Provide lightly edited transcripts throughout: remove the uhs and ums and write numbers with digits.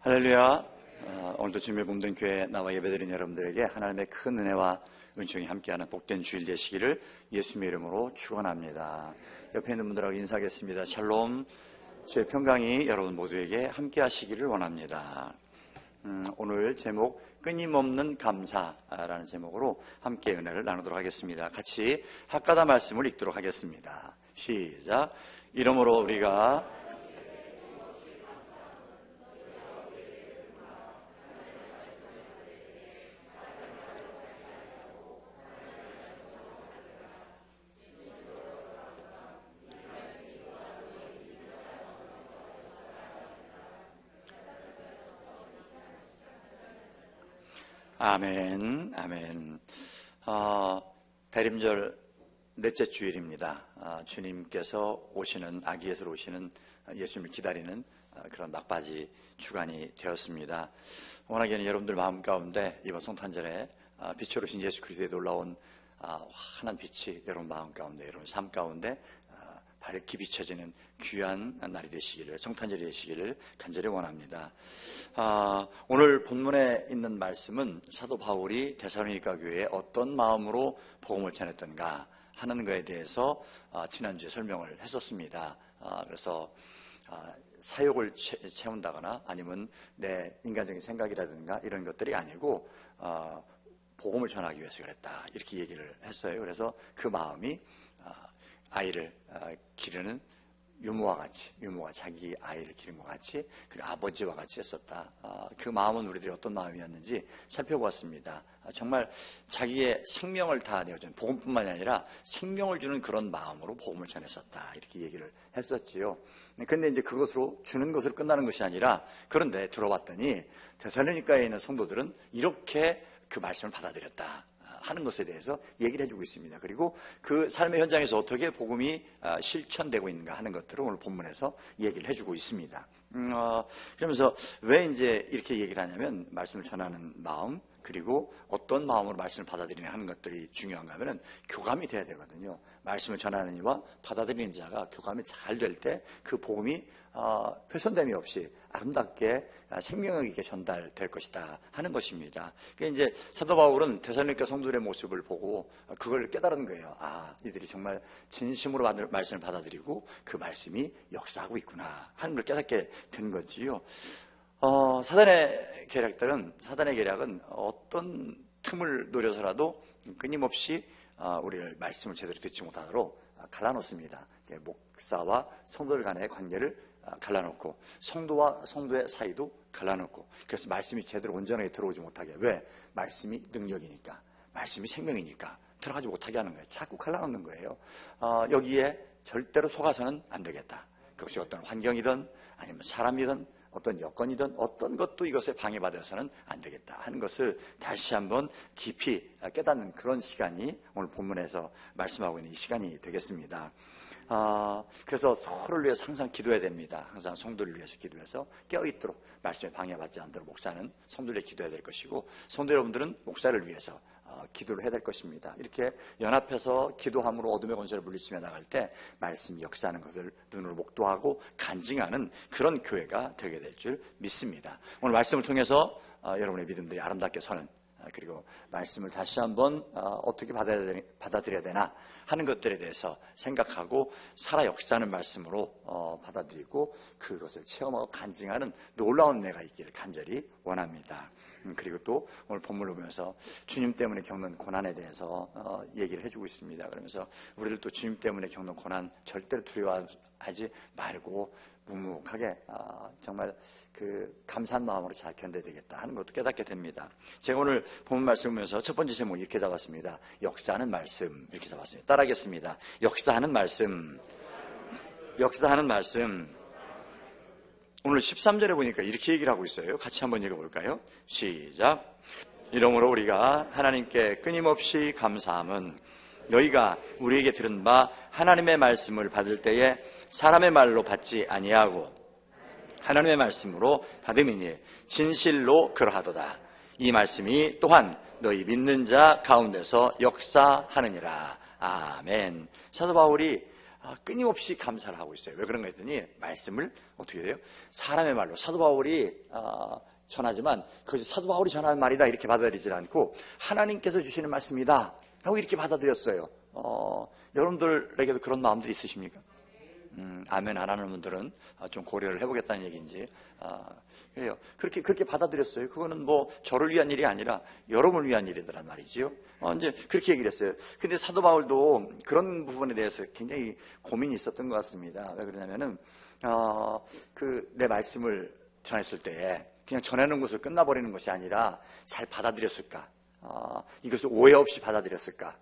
할렐루야. 오늘도 주님의 몸된 교회에 나와 예배드린 여러분들에게 하나님의 큰 은혜와 은총이 함께하는 복된 주일 되시기를 예수님의 이름으로 축원합니다. 옆에 있는 분들하고 인사하겠습니다. 샬롬. 주의 평강이 여러분 모두에게 함께하시기를 원합니다. 오늘 제목 끊임없는 감사라는 제목으로 함께 은혜를 나누도록 하겠습니다. 같이 학가다 말씀을 읽도록 하겠습니다. 시작. 이러므로 우리가 아멘, 아멘. 대림절 넷째 주일입니다. 주님께서 오시는, 아기 예수로 오시는 예수님을 기다리는 그런 막바지 주간이 되었습니다. 워낙에는 여러분들 마음 가운데 이번 성탄절에 빛으로 오신 예수 그리스도에 놀라운 환한 빛이 여러분 마음 가운데, 여러분 삶 가운데 밝게 비춰지는 귀한 날이 되시기를, 성탄절이 되시기를 간절히 원합니다. 오늘 본문에 있는 말씀은 사도 바울이 데살로니가 교회에 어떤 마음으로 복음을 전했던가 하는 것에 대해서 지난주에 설명을 했었습니다. 그래서 사욕을 채운다거나 아니면 내 인간적인 생각이라든가 이런 것들이 아니고 복음을 전하기 위해서 그랬다, 이렇게 얘기를 했어요. 그래서 그 마음이 아이를 기르는 유모가 자기 아이를 기른 것 같이, 그리고 아버지와 같이 했었다. 그 마음은 우리들이 어떤 마음이었는지 살펴보았습니다. 정말 자기의 생명을 다 내어준, 복음뿐만이 아니라 생명을 주는 그런 마음으로 복음을 전했었다, 이렇게 얘기를 했었지요. 근데 이제 그것으로 주는 것으로 끝나는 것이 아니라, 그런데 들어봤더니 데살로니가에 있는 성도들은 이렇게 그 말씀을 받아들였다 하는 것에 대해서 얘기를 해주고 있습니다. 그리고 그 삶의 현장에서 어떻게 복음이 실천되고 있는가 하는 것들을 오늘 본문에서 얘기를 해주고 있습니다. 그러면서 왜 이제 이렇게 얘기를 하냐면, 말씀을 전하는 마음, 그리고 어떤 마음으로 말씀을 받아들이냐 하는 것들이 중요한가 하면은 교감이 돼야 되거든요. 말씀을 전하는 이와 받아들이는 자가 교감이 잘 될 때 그 복음이 훼손됨이 없이 아름답게 생명력 있게 전달될 것이다 하는 것입니다. 그러니까 이제 사도 바울은 데살로니가 성도들의 모습을 보고 그걸 깨달은 거예요. 이들이 정말 진심으로 말씀을 받아들이고 그 말씀이 역사하고 있구나 하는 걸 깨닫게 된 거지요. 사단의 계략은 어떤 틈을 노려서라도 끊임없이 우리를 말씀을 제대로 듣지 못하도록 갈라놓습니다. 목사와 성도들 간의 관계를 갈라놓고, 성도와 성도의 사이도 갈라놓고, 그래서 말씀이 제대로 온전하게 들어오지 못하게. 왜? 말씀이 능력이니까, 말씀이 생명이니까 들어가지 못하게 하는 거예요. 자꾸 갈라놓는 거예요. 여기에 절대로 속아서는 안 되겠다. 그것이 어떤 환경이든 아니면 사람이든 어떤 여건이든 어떤 것도 이것에 방해받아서는 안 되겠다 하는 것을 다시 한번 깊이 깨닫는 그런 시간이 오늘 본문에서 말씀하고 있는 이 시간이 되겠습니다. 그래서 서로를 위해서 항상 기도해야 됩니다. 항상 성도를 위해서 기도해서 깨어있도록, 말씀에 방해받지 않도록 목사는 성도를 위해 기도해야 될 것이고, 성도 여러분들은 목사를 위해서 기도를 해야 될 것입니다. 이렇게 연합해서 기도함으로 어둠의 권세를 물리치며 나갈 때 말씀이 역사하는 것을 눈으로 목도하고 간증하는 그런 교회가 되게 될 줄 믿습니다. 오늘 말씀을 통해서 여러분의 믿음들이 아름답게 서는, 그리고 말씀을 다시 한번 어떻게 받아들여야 되나 하는 것들에 대해서 생각하고 살아 역사하는 말씀으로 받아들이고 그것을 체험하고 간증하는 놀라운 은혜가 있기를 간절히 원합니다. 그리고 또 오늘 본문을 보면서 주님 때문에 겪는 고난에 대해서 얘기를 해주고 있습니다. 그러면서 우리를 또 주님 때문에 겪는 고난 절대로 두려워하지 말고 묵묵하게 정말 그 감사한 마음으로 잘 견뎌야 되겠다 하는 것도 깨닫게 됩니다. 제가 오늘 본문 말씀을 보면서 첫 번째 제목 이렇게 잡았습니다. 역사하는 말씀, 이렇게 잡았습니다. 따라하겠습니다. 역사하는 말씀. 역사하는 말씀. 오늘 13절에 보니까 이렇게 얘기를 하고 있어요. 같이 한번 읽어볼까요? 시작. 이러므로 우리가 하나님께 끊임없이 감사함은 너희가 우리에게 들은 바 하나님의 말씀을 받을 때에 사람의 말로 받지 아니하고 하나님의 말씀으로 받음이니 진실로 그러하도다. 이 말씀이 또한 너희 믿는 자 가운데서 역사하느니라. 아멘. 사도 바울이 끊임없이 감사를 하고 있어요. 왜 그런가 했더니 말씀을 어떻게 돼요? 사람의 말로 사도 바울이 전하지만 그것이 사도 바울이 전하는 말이다 이렇게 받아들이지 않고 하나님께서 주시는 말씀이다 라고 이렇게 받아들였어요. 여러분들에게도 그런 마음들이 있으십니까? 아멘 안 하는 분들은 좀 고려를 해보겠다는 얘기인지 그래요. 그렇게 받아들였어요. 그거는 뭐 저를 위한 일이 아니라 여러분을 위한 일이더란 말이지요. 이제 그렇게 얘기를 했어요. 근데 사도 바울도 그런 부분에 대해서 굉장히 고민이 있었던 것 같습니다. 왜 그러냐면은 내 말씀을 전했을 때 그냥 전해놓은 것을 끝나버리는 것이 아니라 잘 받아들였을까? 이것을 오해 없이 받아들였을까?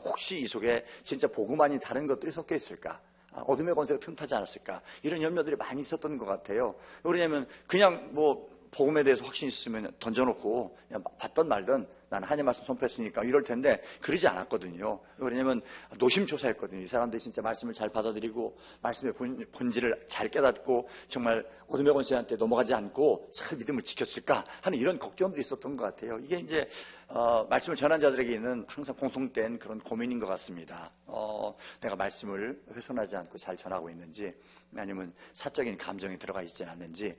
혹시 이 속에 진짜 복음 아닌 다른 것들이 섞여 있을까? 어둠의 권세가 틈타지 않았을까? 이런 염려들이 많이 있었던 것 같아요. 왜냐하면 그냥 뭐 복음에 대해서 확신이 있었으면 던져놓고 그냥 받던 말든 나는 하나님 말씀 선포했으니까 이럴 텐데 그러지 않았거든요. 왜냐하면 노심초사했거든요. 이 사람들이 진짜 말씀을 잘 받아들이고 말씀의 본질을 잘 깨닫고 정말 어둠의 권세한테 넘어가지 않고 잘 믿음을 지켰을까 하는 이런 걱정들이 있었던 것 같아요. 이게 이제 말씀을 전한 자들에게는 항상 공통된 그런 고민인 것 같습니다. 내가 말씀을 훼손하지 않고 잘 전하고 있는지 아니면 사적인 감정이 들어가 있지 않는지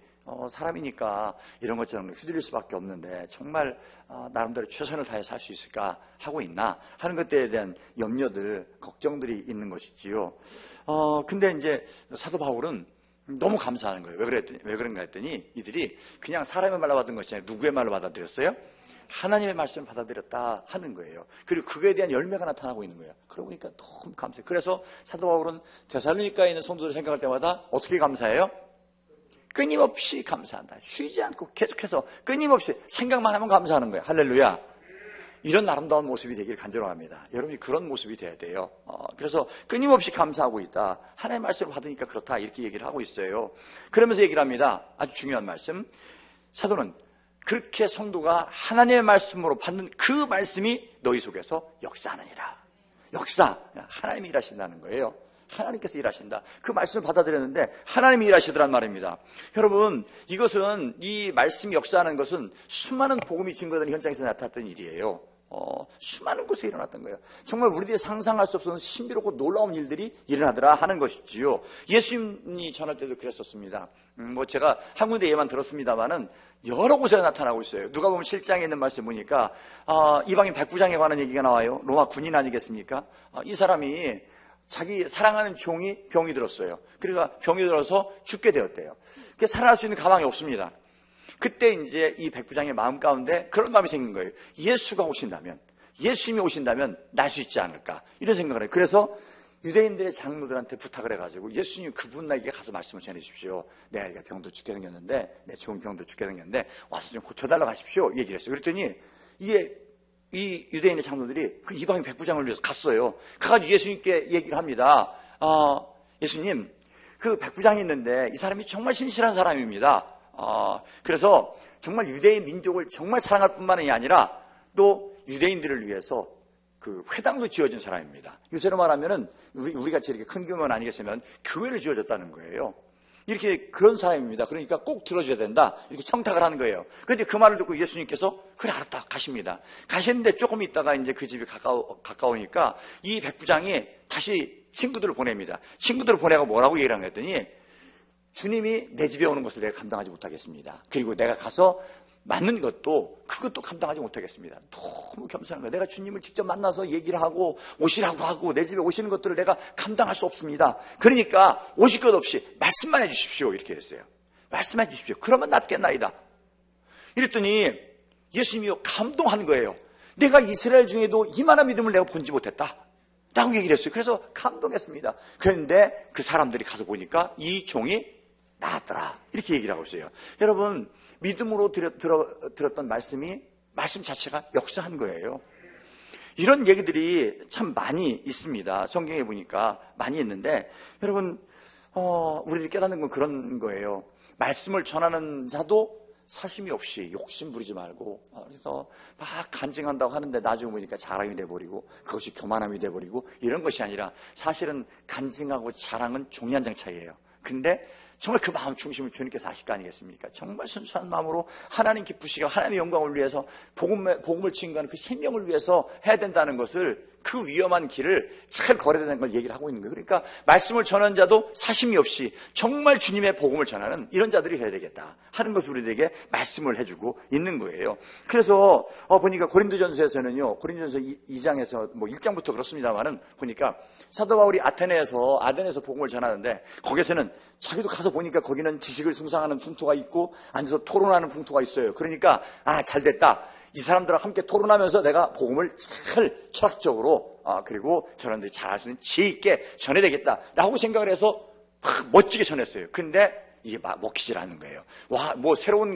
사람이니까 이런 것처럼 휘둘릴 수밖에 없는데 정말 나름대로 최선을 다해서 할 수 있을까 하고 있나 하는 것들에 대한 염려들, 걱정들이 있는 것이지요. 근데 이제 사도 바울은 너무 감사하는 거예요. 왜 그런가 했더니 이들이 그냥 사람의 말로 받은 것이 아니라 누구의 말로 받아들였어요? 하나님의 말씀을 받아들였다 하는 거예요. 그리고 그거에 대한 열매가 나타나고 있는 거예요. 그러고 보니까 너무 감사해요. 그래서 사도 바울은 데살로니가에 있는 성도들을 생각할 때마다 어떻게 감사해요? 끊임없이 감사한다. 쉬지 않고 계속해서 끊임없이 생각만 하면 감사하는 거예요. 할렐루야. 이런 아름다운 모습이 되길 간절합니다. 여러분이 그런 모습이 돼야 돼요. 그래서 끊임없이 감사하고 있다. 하나님의 말씀을 받으니까 그렇다. 이렇게 얘기를 하고 있어요. 그러면서 얘기를 합니다. 아주 중요한 말씀. 사도는 그렇게 성도가 하나님의 말씀으로 받는 그 말씀이 너희 속에서 역사하느니라. 역사. 하나님이 일하신다는 거예요. 하나님께서 일하신다. 그 말씀을 받아들였는데 하나님이 일하시더란 말입니다. 여러분, 이것은 이 말씀이 역사하는 것은 수많은 복음이 증거되는 현장에서 나타났던 일이에요. 수많은 곳에 일어났던 거예요. 정말 우리들이 상상할 수 없는 신비롭고 놀라운 일들이 일어나더라 하는 것이지요. 예수님이 전할 때도 그랬었습니다. 제가 한 군데 예만 들었습니다만은 여러 곳에 나타나고 있어요. 누가 보면 7장에 있는 말씀 보니까 이방인 백부장에 관한 얘기가 나와요. 로마 군인 아니겠습니까? 이 사람이 자기 사랑하는 종이 병이 들었어요. 그러니까 병이 들어서 죽게 되었대요. 그게 살아날 수 있는 가망이 없습니다. 그때 이제 이 백부장의 마음 가운데 그런 마음이 생긴 거예요. 예수가 오신다면, 예수님이 오신다면 날 수 있지 않을까 이런 생각을 해요. 그래서 유대인들의 장로들한테 부탁을 해가지고 예수님 그분에게 가서 말씀을 전해주십시오. 내 아이가 병도 죽게 생겼는데, 내 좋은 병도 죽게 생겼는데 와서 좀 고쳐달라고 하십시오 얘기를 했어요. 그랬더니 이 유대인의 장로들이 그 이방인 백부장을 위해서 갔어요. 가가지고 예수님께 얘기를 합니다. 예수님, 그 백부장이 있는데 이 사람이 정말 신실한 사람입니다. 그래서 정말 유대인 민족을 정말 사랑할 뿐만이 아니라 또 유대인들을 위해서 그 회당도 지어준 사람입니다. 요새로 말하면은 우리같이 이렇게 큰 규모는 아니겠지만 교회를 지어줬다는 거예요. 이렇게 그런 사람입니다. 그러니까 꼭 들어줘야 된다. 이렇게 청탁을 하는 거예요. 그런데 그 말을 듣고 예수님께서 그래 알았다 가십니다. 가셨는데 조금 있다가 이제 그 집이 가까우니까 이 백부장이 다시 친구들을 보냅니다. 친구들을 보내고 뭐라고 얘기를 하는 했더니 주님이 내 집에 오는 것을 내가 감당하지 못하겠습니다. 그리고 내가 가서 맞는 그것도 감당하지 못하겠습니다. 너무 겸손한 거예요. 내가 주님을 직접 만나서 얘기를 하고 오시라고 하고 내 집에 오시는 것들을 내가 감당할 수 없습니다. 그러니까 오실 것 없이 말씀만 해주십시오 이렇게 했어요. 말씀해 주십시오. 그러면 낫겠나이다. 이랬더니 예수님이 감동한 거예요. 내가 이스라엘 중에도 이만한 믿음을 내가 본지 못했다 라고 얘기를 했어요. 그래서 감동했습니다. 그런데 그 사람들이 가서 보니까 이 종이 나았더라 이렇게 얘기를 하고 있어요. 여러분, 믿음으로 들었던 말씀 자체가 역사한 거예요. 이런 얘기들이 참 많이 있습니다. 성경에 보니까 많이 있는데 여러분, 우리들이 깨닫는 건 그런 거예요. 말씀을 전하는 자도 사심이 없이 욕심 부리지 말고 그래서 막 간증한다고 하는데 나중에 보니까 자랑이 돼버리고 그것이 교만함이 돼버리고 이런 것이 아니라 사실은 간증하고 자랑은 종이 한 장 차이예요. 근데 정말 그 마음 중심을 주님께서 아실 거 아니겠습니까? 정말 순수한 마음으로 하나님 기쁘시고 하나님의 영광을 위해서 복음을 증거하는 그 생명을 위해서 해야 된다는 것을 그 위험한 길을 잘 걸어야 되는 걸 얘기를 하고 있는 거예요. 그러니까 말씀을 전하는 자도 사심이 없이 정말 주님의 복음을 전하는 이런 자들이 해야 되겠다 하는 것을 우리들에게 말씀을 해주고 있는 거예요. 그래서 보니까 고린도전서에서는요, 고린도전서 2장에서 뭐 1장부터 그렇습니다만은 보니까 사도 바울이 아덴에서 복음을 전하는데, 거기서는 자기도 가서 보니까 거기는 지식을 숭상하는 풍토가 있고 앉아서 토론하는 풍토가 있어요. 그러니까 잘 됐다, 이 사람들과 함께 토론하면서 내가 복음을 잘 철학적으로 그리고 저런들이 잘할 수 있는 지혜 있게 전해야 되겠다라고 생각을 해서 멋지게 전했어요. 근데 이게 먹히질 않는 거예요. 와, 뭐 새로운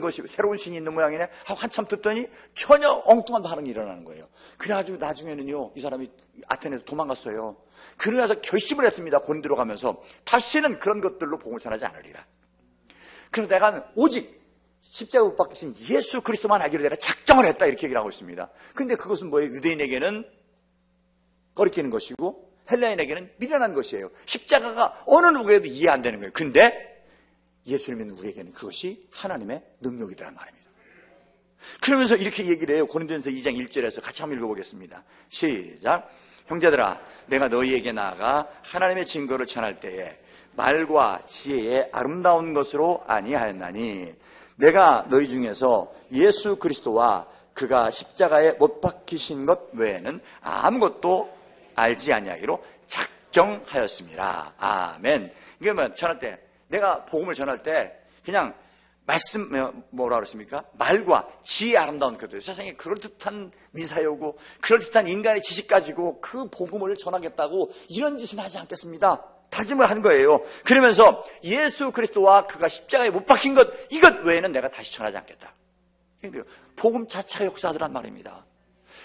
신이 있는 모양이네 하고 한참 듣더니 전혀 엉뚱한 반응이 일어나는 거예요. 그래가지고 나중에는요, 이 사람이 아테네에서 도망갔어요. 그러면서 결심을 했습니다. 고린도로 가면서 다시는 그런 것들로 복음을 전하지 않으리라. 그래서 내가 오직 십자가 못 박히신 예수 그리스도만 알기로 내가 작정을 했다, 이렇게 얘기를 하고 있습니다. 근데 그것은 뭐예요? 유대인에게는 거리끼는 것이고 헬라인에게는 미련한 것이에요. 십자가가 어느 누구에도 이해 안 되는 거예요. 근데 예수를 믿는 우리에게는 그것이 하나님의 능력이라는 말입니다. 그러면서 이렇게 얘기를 해요. 고린도전서 2장 1절에서 같이 한번 읽어보겠습니다. 시작. 형제들아, 내가 너희에게 나아가 하나님의 증거를 전할 때에 말과 지혜의 아름다운 것으로 아니하였나니, 내가 너희 중에서 예수 그리스도와 그가 십자가에 못 박히신 것 외에는 아무것도 알지 아니하기로 작정하였습니다. 아멘. 이게 뭐 전할 때, 내가 복음을 전할 때 그냥 말씀, 뭐라 그랬습니까? 말과 지혜의 아름다운 것들, 세상에 그럴듯한 미사여고 그럴듯한 인간의 지식 가지고 그 복음을 전하겠다고 이런 짓은 하지 않겠습니다. 다짐을 한 거예요. 그러면서 예수 그리스도와 그가 십자가에 못 박힌 것, 이것 외에는 내가 다시 전하지 않겠다. 복음 자체가 역사하더란 말입니다.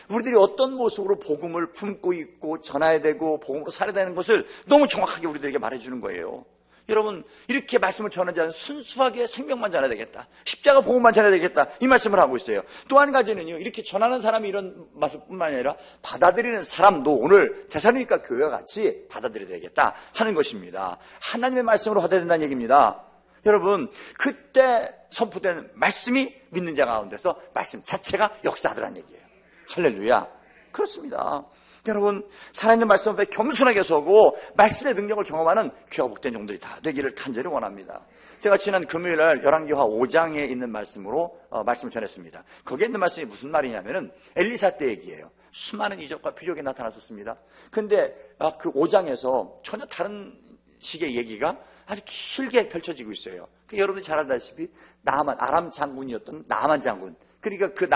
우리들이 어떤 모습으로 복음을 품고 있고 전해야 되고 복음으로 살아야 되는 것을 너무 정확하게 우리들에게 말해주는 거예요. 여러분, 이렇게 말씀을 전하지 않은 순수하게 생명만 전해야 되겠다, 십자가 복음만 전해야 되겠다, 이 말씀을 하고 있어요. 또 한 가지는요, 이렇게 전하는 사람이 이런 말씀뿐만 아니라 받아들이는 사람도 오늘 데살로니가 교회와 같이 받아들여야 되겠다 하는 것입니다. 하나님의 말씀으로 받아야 된다는 얘기입니다. 여러분, 그때 선포된 말씀이 믿는 자 가운데서 말씀 자체가 역사하더란 얘기예요. 할렐루야. 그렇습니다. 여러분, 살아있는 말씀 앞에 겸손하게 서고 말씀의 능력을 경험하는 귀하고 복된 종들이 다 되기를 간절히 원합니다. 제가 지난 금요일날 열왕기하 5장에 있는 말씀으로 말씀을 전했습니다. 거기에 있는 말씀이 무슨 말이냐면은 엘리사 때 얘기예요. 수많은 이적과 표적이 나타났었습니다. 근데 그 5장에서 전혀 다른 식의 얘기가 아주 길게 펼쳐지고 있어요. 여러분이 잘 알다시피 아람 장군이었던 나아만 장군, 그러니까 그 큰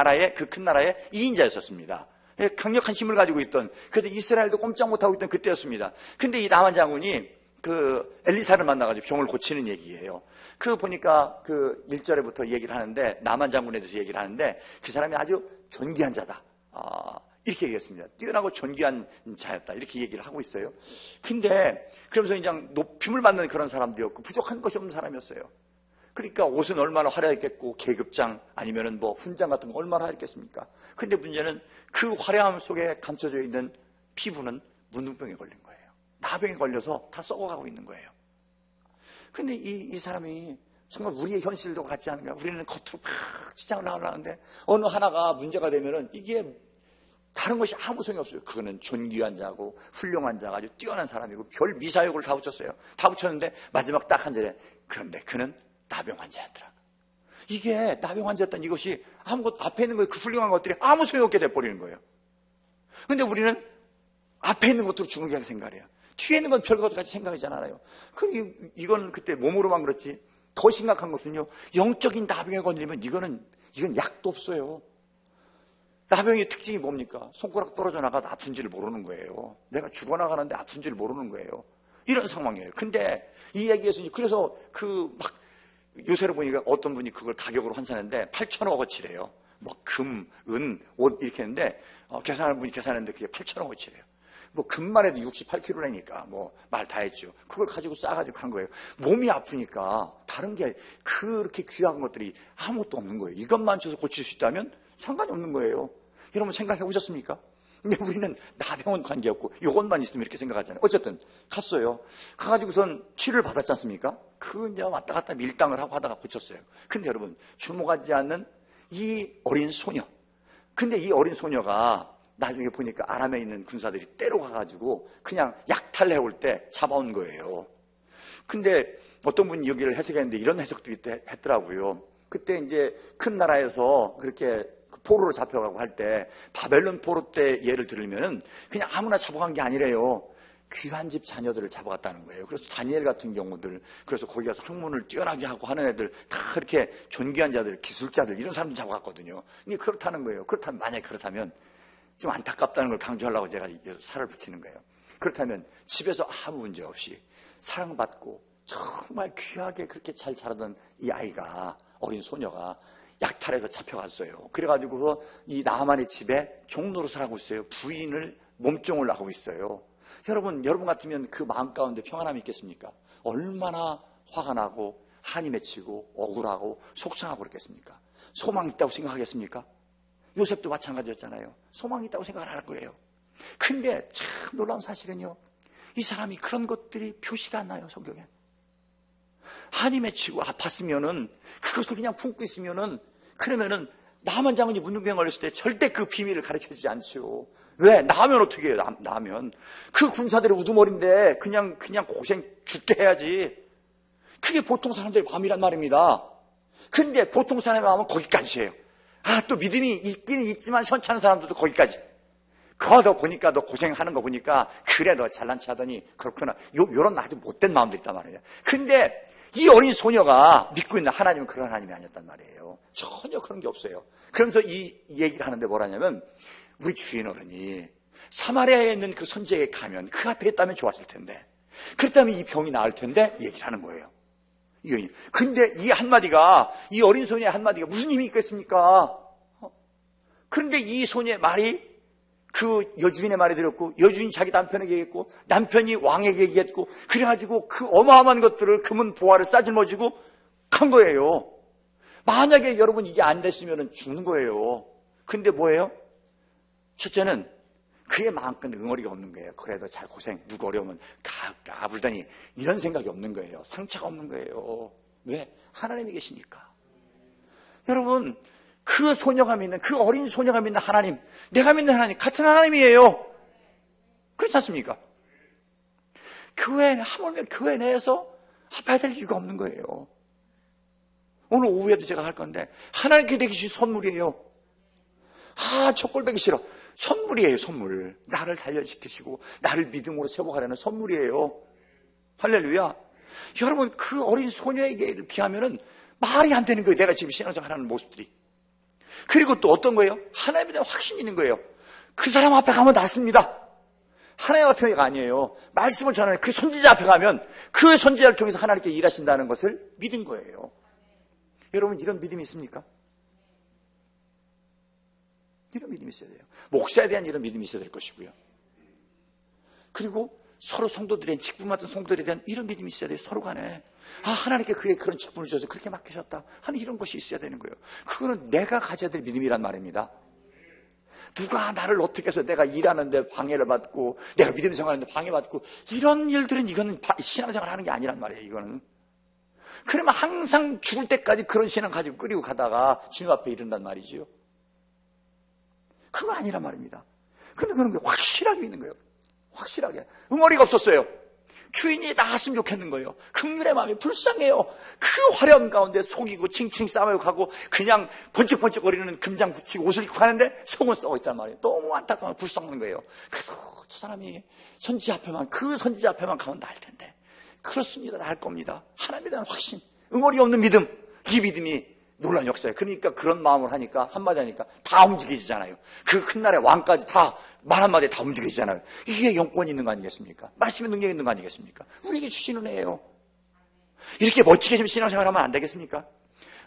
나라의 2인자였었습니다. 강력한 힘을 가지고 있던, 그래서 이스라엘도 꼼짝 못하고 있던 그때였습니다. 근데 이 나만 장군이 그 엘리사를 만나가지고 병을 고치는 얘기예요. 보니까 1절에부터 얘기를 하는데, 나만 장군에 대해서 얘기를 하는데, 그 사람이 아주 존귀한 자다, 이렇게 얘기했습니다. 뛰어나고 존귀한 자였다, 이렇게 얘기를 하고 있어요. 근데 그러면서 그냥 높임을 받는 그런 사람도였고 부족한 것이 없는 사람이었어요. 그러니까 옷은 얼마나 화려했겠고 계급장 아니면은 뭐 훈장 같은 거 얼마나 화려했겠습니까? 근데 문제는 그 화려함 속에 감춰져 있는 피부는 문둥병에 걸린 거예요. 나병에 걸려서 다 썩어가고 있는 거예요. 근데 이 사람이 정말 우리의 현실도 같지 않은가? 우리는 겉으로 막 시장을 나가려는데 어느 하나가 문제가 되면은 이게 다른 것이 아무 소용이 없어요. 그거는 존귀한 자고 훌륭한 자가 아주 뛰어난 사람이고 별 미사역을 다 붙였어요. 다 붙였는데 마지막 딱 한 절에, 그런데 그는 나병 환자였더라. 이게 나병 환자였던 이것이 아무것도, 앞에 있는 그 훌륭한 것들이 아무 소용없게 돼버리는 거예요. 근데 우리는 앞에 있는 것으로 중요하게 생각해요. 뒤에 있는 건 별것 같이 생각하지 않아요. 이건 그때 몸으로만 그렇지, 더 심각한 것은요, 영적인 나병에 걸리면 이건 약도 없어요. 나병의 특징이 뭡니까? 손가락 떨어져 나가도 아픈지를 모르는 거예요. 내가 죽어나가는데 아픈지를 모르는 거예요. 이런 상황이에요. 근데 이 얘기에서, 그래서 요새로 보니까 어떤 분이 그걸 가격으로 환산했는데 8,000억어치래요. 뭐 금, 은, 옷 이렇게 했는데 계산하는 분이 계산했는데 그게 8,000억어치래요. 뭐 금만 해도 68kg라니까 뭐 말 다 했죠. 그걸 가지고 싸가지고 간 거예요. 몸이 아프니까 다른 게 그렇게 귀한 것들이 아무것도 없는 거예요. 이것만 줘서 고칠 수 있다면 상관이 없는 거예요. 여러분 생각해 보셨습니까? 근데 우리는 나병은 관계없고 이것만 있으면 이렇게 생각하잖아요. 어쨌든 갔어요. 가가지고선 치료를 받았지 않습니까? 이제 왔다 갔다 밀당을 하고 하다가 고쳤어요. 근데 여러분, 주목하지 않는 이 어린 소녀. 근데 이 어린 소녀가 나중에 보니까 아람에 있는 군사들이 때로 가가지고 그냥 약탈해올 때 잡아온 거예요. 근데 어떤 분이 여기를 해석했는데 이런 해석도 했더라고요. 그때 이제 큰 나라에서 그렇게 포로로 잡혀가고 할 때 바벨론 포로 때 예를 들면 그냥 아무나 잡아간 게 아니래요. 귀한 집 자녀들을 잡아갔다는 거예요. 그래서 다니엘 같은 경우들, 그래서 거기 가서 학문을 뛰어나게 하고 하는 애들 다 그렇게 존귀한 자들, 기술자들 이런 사람들 잡아갔거든요. 근데 그렇다는 거예요. 그렇다면 만약에 그렇다면 좀 안타깝다는 걸 강조하려고 제가 살을 붙이는 거예요. 그렇다면 집에서 아무 문제 없이 사랑받고 정말 귀하게 그렇게 잘 자라던 이 아이가, 어린 소녀가 약탈해서 잡혀갔어요. 그래가지고 이 나하만의 집에 종노릇을 하고 있어요. 부인을 몸종을 하고 있어요. 여러분 같으면 그 마음 가운데 평안함이 있겠습니까? 얼마나 화가 나고 한이 맺히고 억울하고 속상하고 그렇겠습니까? 소망이 있다고 생각하겠습니까? 요셉도 마찬가지였잖아요. 소망이 있다고 생각을 안 할 거예요. 근데 참 놀라운 사실은요, 이 사람이 그런 것들이 표시가 안 나요. 성경에. 한이 맺히고 아팠으면은 그것을 그냥 품고 있으면은, 그러면은 나만 장군이 문둥병 걸렸을 때 절대 그 비밀을 가르쳐주지 않죠. 왜? 나면 어떻게 해요? 나면 그 군사들의 우두머리인데 그냥 고생 죽게 해야지. 그게 보통 사람들의 마음이란 말입니다. 근데 보통 사람의 마음은 거기까지예요. 또 믿음이 있기는 있지만 현찮은 사람들도 거기까지. 그거 보니까 너 고생하는 거 보니까 그래 너 잘난 체 하더니 그렇구나. 요런 아주 못된 마음들이 있단 말이에요. 근데 이 어린 소녀가 믿고 있는 하나님은 그런 하나님이 아니었단 말이에요. 전혀 그런 게 없어요. 그러면서 이 얘기를 하는데 뭐라냐면, 우리 주인 어른이 사마리아에 있는 그 선지자에게 가면 그 앞에 있다면 좋았을 텐데, 그렇다면 이 병이 나을 텐데 얘기를 하는 거예요. 근데 이 한마디가, 이 어린 소녀의 한마디가 무슨 힘이 있겠습니까? 그런데 이 소녀의 말이 그 여주인의 말이 들었고, 여주인이 자기 남편에게 얘기했고, 남편이 왕에게 얘기했고, 그래가지고 그 어마어마한 것들을 금은 보화를 싸질머지고 간 거예요. 만약에 여러분 이게 안 됐으면 죽는 거예요. 근데 뭐예요? 첫째는 그의 마음껏 응어리가 없는 거예요. 그래도 잘 고생, 누구 어려우면 까불더니 이런 생각이 없는 거예요. 상처가 없는 거예요. 왜? 하나님이 계시니까. 여러분, 그 소녀가 믿는, 그 어린 소녀가 믿는 하나님, 내가 믿는 하나님 같은 하나님이에요. 그렇지 않습니까? 하물며 교회 내에서 아파야 될 이유가 없는 거예요. 오늘 오후에도 제가 할 건데, 하나님께 되기 주신 선물이에요. 저 꼴보기 싫어. 선물이에요, 선물. 나를 단련시키시고 나를 믿음으로 세워가려는 선물이에요. 할렐루야. 여러분, 그 어린 소녀에게 비하면은 말이 안 되는 거예요. 내가 지금 신앙생활하는 모습들이. 그리고 또 어떤 거예요? 하나님에 대한 확신이 있는 거예요. 그 사람 앞에 가면 낫습니다. 하나님 앞에가 아니에요. 말씀을 전하는 그 선지자 앞에 가면 그 선지자를 통해서 하나님께 일하신다는 것을 믿은 거예요. 여러분, 이런 믿음이 있습니까? 이런 믿음이 있어야 돼요. 목사에 대한 이런 믿음이 있어야 될 것이고요. 그리고 서로 성도들에 대한, 직분 맡은 성도들에 대한 이런 믿음이 있어야 돼요. 서로 간에. 하나님께 그의 그런 직분을 주셔서 그렇게 맡기셨다 하는 이런 것이 있어야 되는 거예요. 그거는 내가 가져야 될 믿음이란 말입니다. 누가 나를 어떻게 해서 내가 일하는데 방해를 받고, 내가 믿음 생활하는데 방해받고, 이런 일들은 이거는 신앙생활 하는 게 아니란 말이에요. 이거는. 그러면 항상 죽을 때까지 그런 신앙 가지고 끌고 가다가 주님 앞에 이른단 말이지요. 그거 아니란 말입니다. 근데 그런 게 확실하게 믿는 거예요. 확실하게. 응어리가 없었어요. 주인이 나갔으면 좋겠는 거예요. 긍휼의 마음이 불쌍해요. 그 화려함 가운데 속이고 칭칭 싸매고 가고 그냥 번쩍번쩍거리는 금장 붙이고 옷을 입고 가는데 속은 썩어 있단 말이에요. 너무 안타까워 불쌍한 거예요. 그래서 저 사람이 선지자 앞에만, 그 선지자 앞에만 가면 나을 텐데. 그렇습니다. 나을 겁니다. 하나님에 대한 확신, 응어리 없는 믿음, 이 믿음이 놀라운 역사예요. 그러니까 그런 마음을 하니까, 한마디 하니까 다 움직이잖아요. 그 큰 나라의 왕까지 다 말 한마디에 다 움직이잖아요. 이게 영권이 있는 거 아니겠습니까? 말씀의 능력이 있는 거 아니겠습니까? 우리에게 주시는 애예요. 이렇게 멋지게 좀 신앙생활하면 안 되겠습니까?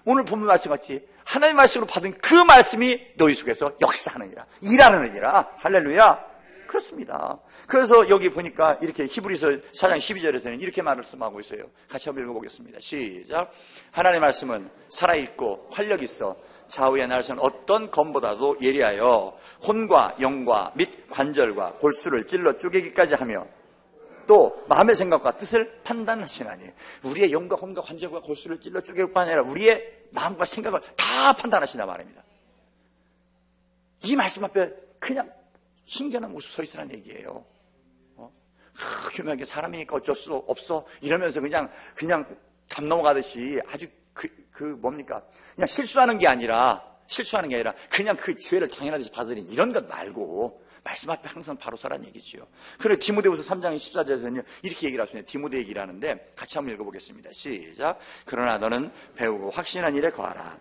오늘 본문 말씀 같이 하나님의 말씀으로 받은 그 말씀이 너희 속에서 역사하느니라, 일하느니라. 할렐루야. 그렇습니다. 그래서 여기 보니까 이렇게 히브리서 4장 12절에서는 이렇게 말씀하고 있어요. 같이 한번 읽어보겠습니다. 시작. 하나님의 말씀은 살아있고 활력이 있어 좌우의 날선 어떤 검보다도 예리하여 혼과 영과 및 관절과 골수를 찔러 쪼개기까지 하며 또 마음의 생각과 뜻을 판단하시나니. 우리의 영과 혼과 관절과 골수를 찔러 쪼개기가 아니라 우리의 마음과 생각을 다 판단하신단 말입니다. 이 말씀 앞에 그냥 신기한 모습 서 있으라는 얘기예요. 교묘하게 사람이니까 어쩔 수 없어 이러면서 그냥 담 넘어가듯이 아주 뭡니까? 그냥 실수하는 게 아니라 그냥 그 죄를 당연하듯이 받아들이는 이런 것 말고 말씀 앞에 항상 바로 서라는 얘기지요. 그래 디모데후서 3장 14절에서는요 이렇게 얘기를 하십니다. 디모데 얘기를 하는데 같이 한번 읽어보겠습니다. 시작. 그러나 너는 배우고 확신한 일에 거하라.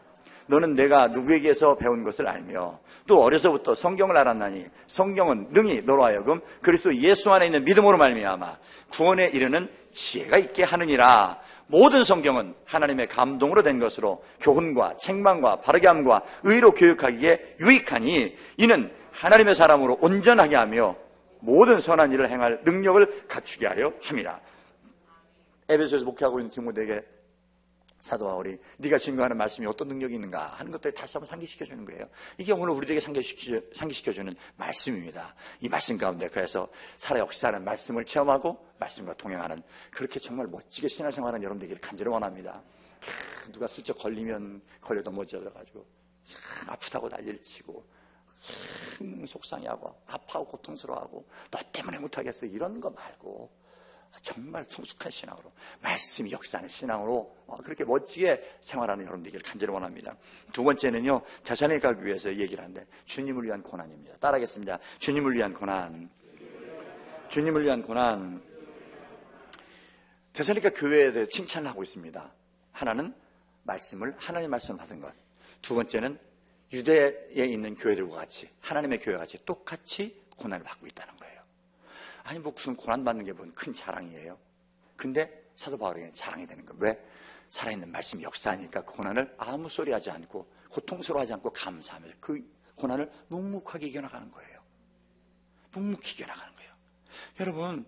너는 내가 누구에게서 배운 것을 알며 또 어려서부터 성경을 알았나니 성경은 능히 너로 하여금 그리스도 예수 안에 있는 믿음으로 말미암아 구원에 이르는 지혜가 있게 하느니라. 모든 성경은 하나님의 감동으로 된 것으로 교훈과 책망과 바르게 함과 의로 교육하기에 유익하니 이는 하나님의 사람으로 온전하게 하며 모든 선한 일을 행할 능력을 갖추게 하려 함이라. 에베소에서 목회하고 있는 디모데에게 사도 바울이 네가 증거하는 말씀이 어떤 능력이 있는가 하는 것들을 다시 한번 상기시켜주는 거예요. 이게 오늘 우리에게 상기시켜주는 말씀입니다. 이 말씀 가운데 그래서 살아 역사하는 말씀을 체험하고 말씀과 동행하는 그렇게 정말 멋지게 신앙생활하는 여러분들에게 간절히 원합니다. 누가 슬쩍 걸리면 걸려 넘어져가지고 아프다고 난리를 치고 속상해하고 아파하고 고통스러워하고 너 때문에 못하겠어 이런 거 말고 정말 성숙한 신앙으로 말씀이 역사하는 신앙으로 그렇게 멋지게 생활하는 여러분들에게 간절히 원합니다. 두 번째는요 자신을 가기 위해서 얘기를 하는데 주님을 위한 고난입니다. 따라하겠습니다. 주님을 위한 고난. 주님을 위한 고난. 데살로니가 교회에 대해 칭찬을 하고 있습니다. 하나는 하나님의 말씀을 받은 것. 두 번째는 유대에 있는 교회들과 같이 하나님의 교회와 같이 똑같이 고난을 받고 있다는 거예요. 아니 무슨 고난받는 게 뭔 큰 자랑이에요. 근데 사도 바울에게는 자랑이 되는 거예요. 왜? 살아있는 말씀이 역사하니까 그 고난을 아무 소리 하지 않고 고통스러워하지 않고 감사하면서 그 고난을 묵묵하게 이겨나가는 거예요. 묵묵히 이겨나가는 거예요. 여러분